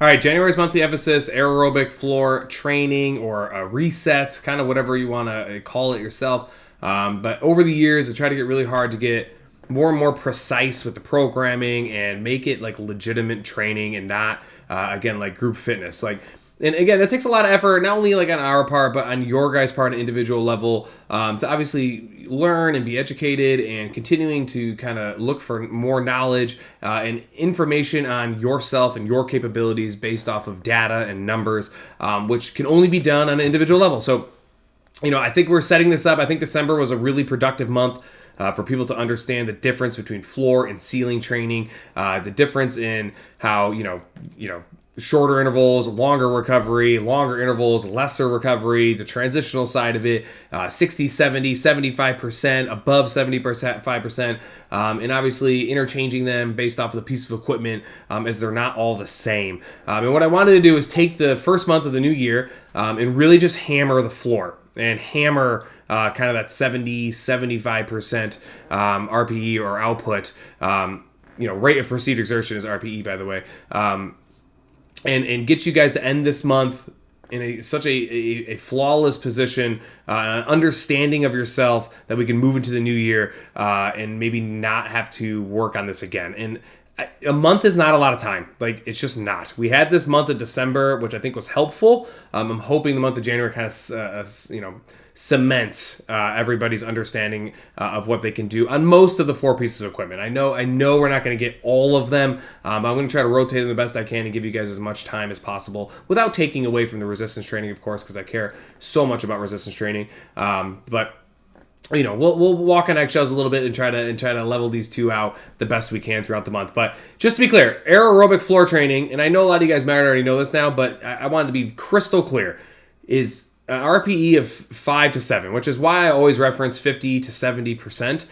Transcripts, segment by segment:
All right, January's monthly emphasis, aerobic floor training or resets, kind of whatever you want to call it yourself. But over the years, I try to get really hard to get more and more precise with the programming and make it like legitimate training and not, again, like group fitness. And again, that takes a lot of effort, not only like on our part, but on your guys' part, on an individual level, to obviously learn and be educated and continuing to kind of look for more knowledge and information on yourself and your capabilities based off of data and numbers, which can only be done on an individual level. So, I think we're setting this up. I think December was a really productive month for people to understand the difference between floor and ceiling training, the difference in how, shorter intervals, longer recovery, longer intervals, lesser recovery, the transitional side of it, 60, 70, 75%, above 70%, 5%, and obviously interchanging them based off of the piece of equipment as they're not all the same. And what I wanted to do is take the first month of the new year and really just hammer the floor and hammer kind of that 70, 75% RPE or output. Rate of procedure exertion is RPE, by the way. And get you guys to end this month in such a flawless position, an understanding of yourself that we can move into the new year and maybe not have to work on this again. And a month is not a lot of time. It's just not. We had this month of December, which I think was helpful. I'm hoping the month of January kind of, cements everybody's understanding of what they can do on most of the 4 pieces of equipment. I know we're not going to get all of them. I'm going to try to rotate them the best I can and give you guys as much time as possible without taking away from the resistance training, of course, because I care so much about resistance training. But we'll walk on eggshells a little bit and try to level these two out the best we can throughout the month. But just to be clear, aerobic floor training, and I know a lot of you guys might already know this now, but I wanted to be crystal clear, is RPE of 5 to 7, which is why I always reference 50 to 70%.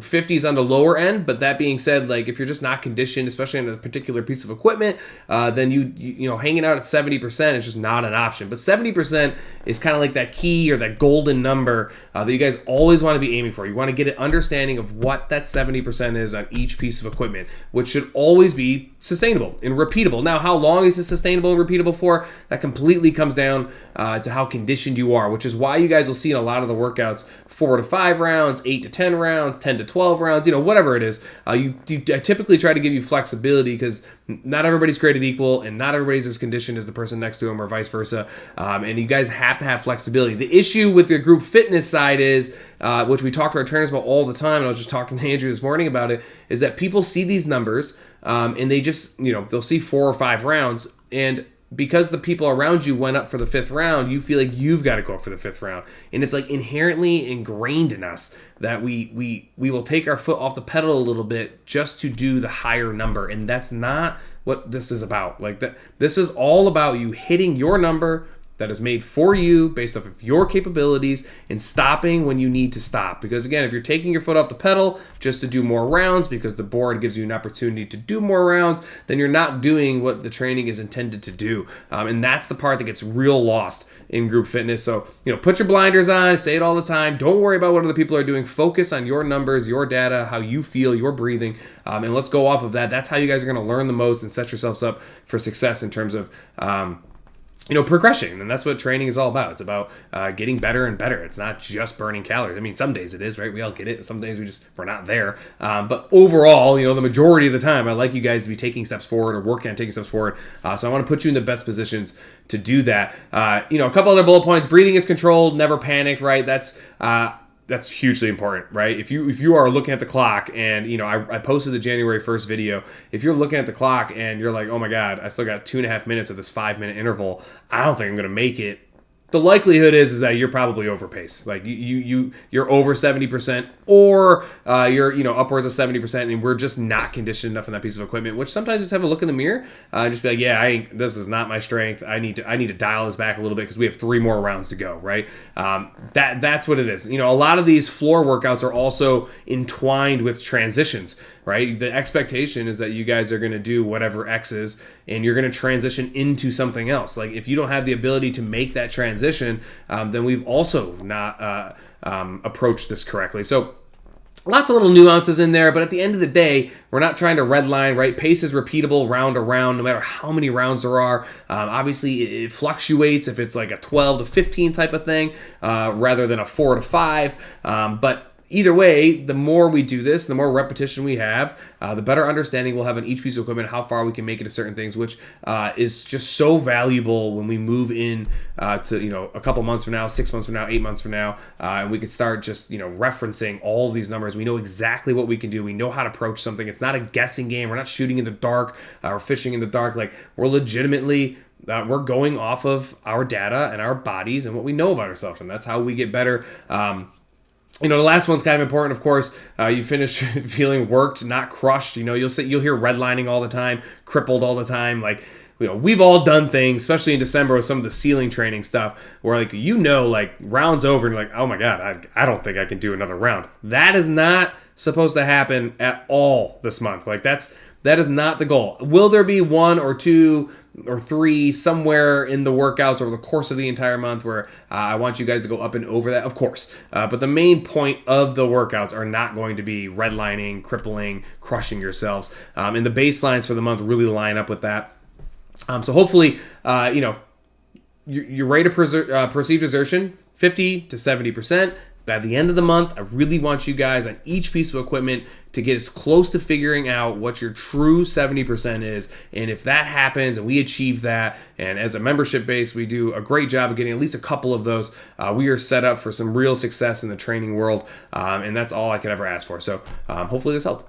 50 is on the lower end, but that being said, if you're just not conditioned, especially on a particular piece of equipment, then you hanging out at 70% is just not an option. But 70% is kind of like that key or that golden number that you guys always want to be aiming for. You want to get an understanding of what that 70% is on each piece of equipment, which should always be sustainable and repeatable. Now, how long is it sustainable and repeatable for? That completely comes down to how conditioned you are, which is why you guys will see in a lot of the workouts 4 to 5 rounds, 8 to 10 rounds, 10 to 12 rounds, whatever it is. I typically try to give you flexibility because not everybody's created equal and not everybody's as conditioned as the person next to them or vice versa. And you guys have to have flexibility. The issue with the group fitness side is, which we talk to our trainers about all the time, and I was just talking to Andrew this morning about it, is that people see these numbers and they just, they'll see 4 or 5 rounds, and because the people around you went up for the 5th round, you feel like you've got to go up for the 5th round. And it's inherently ingrained in us that we will take our foot off the pedal a little bit just to do the higher number. And that's not what this is about. This is all about you hitting your number that is made for you based off of your capabilities and stopping when you need to stop. Because again, if you're taking your foot off the pedal just to do more rounds because the board gives you an opportunity to do more rounds, then you're not doing what the training is intended to do. And that's the part that gets real lost in group fitness. So, put your blinders on, say it all the time. Don't worry about what other people are doing. Focus on your numbers, your data, how you feel, your breathing, and let's go off of that. That's how you guys are going to learn the most and set yourselves up for success in terms of progression. And that's what training is all about. It's about getting better and better. It's not just burning calories. I mean, some days it is, right? We all get it. Some days we're not there. But overall, the majority of the time, I like you guys to be taking steps forward or working on taking steps forward. So I want to put you in the best positions to do that. A couple other bullet points. Breathing is controlled, never panicked, right? That's hugely important, right? If you are looking at the clock and, I posted the January 1st video. If you're looking at the clock and you're like, oh my God, I still got 2.5 minutes of this 5-minute interval, I don't think I'm going to make it. The likelihood is that you're probably overpaced. You're over 70% or you're upwards of 70%, and we're just not conditioned enough in that piece of equipment. Which sometimes just have a look in the mirror and just be like, this is not my strength. I need to dial this back a little bit because we have 3 more rounds to go. Right? That's what it is. A lot of these floor workouts are also entwined with transitions. Right? The expectation is that you guys are going to do whatever X is, and you're going to transition into something else. If you don't have the ability to make that transition, then we've also not approached this correctly. So lots of little nuances in there, but at the end of the day, we're not trying to redline, right? Pace is repeatable round to round, no matter how many rounds there are. Obviously, it fluctuates if it's like a 12 to 15 type of thing, rather than a 4 to 5. But either way, the more we do this, the more repetition we have, the better understanding we'll have on each piece of equipment, how far we can make it to certain things, which is just so valuable when we move in to, a couple months from now, 6 months from now, 8 months from now, and we can start just, referencing all of these numbers. We know exactly what we can do. We know how to approach something. It's not a guessing game. We're not shooting in the dark or fishing in the dark. Like, we're legitimately we're going off of our data and our bodies and what we know about ourselves, and that's how we get better. The last one's kind of important, of course. You finish feeling worked, not crushed. You'll hear redlining all the time, crippled all the time. Like, we've all done things, especially in December with some of the ceiling training stuff, where rounds over and you're like, oh my God, I don't think I can do another round. That is not supposed to happen at all this month. Like, that is not the goal. Will there be 1 or 2 or 3 somewhere in the workouts over the course of the entire month where I want you guys to go up and over that? Of course. But the main point of the workouts are not going to be redlining, crippling, crushing yourselves. And the baselines for the month really line up with that. So hopefully, your rate of perceived exertion, 50 to 70%. By the end of the month, I really want you guys on each piece of equipment to get as close to figuring out what your true 70% is. And if that happens and we achieve that, and as a membership base, we do a great job of getting at least a couple of those, we are set up for some real success in the training world. And that's all I could ever ask for. So hopefully this helped.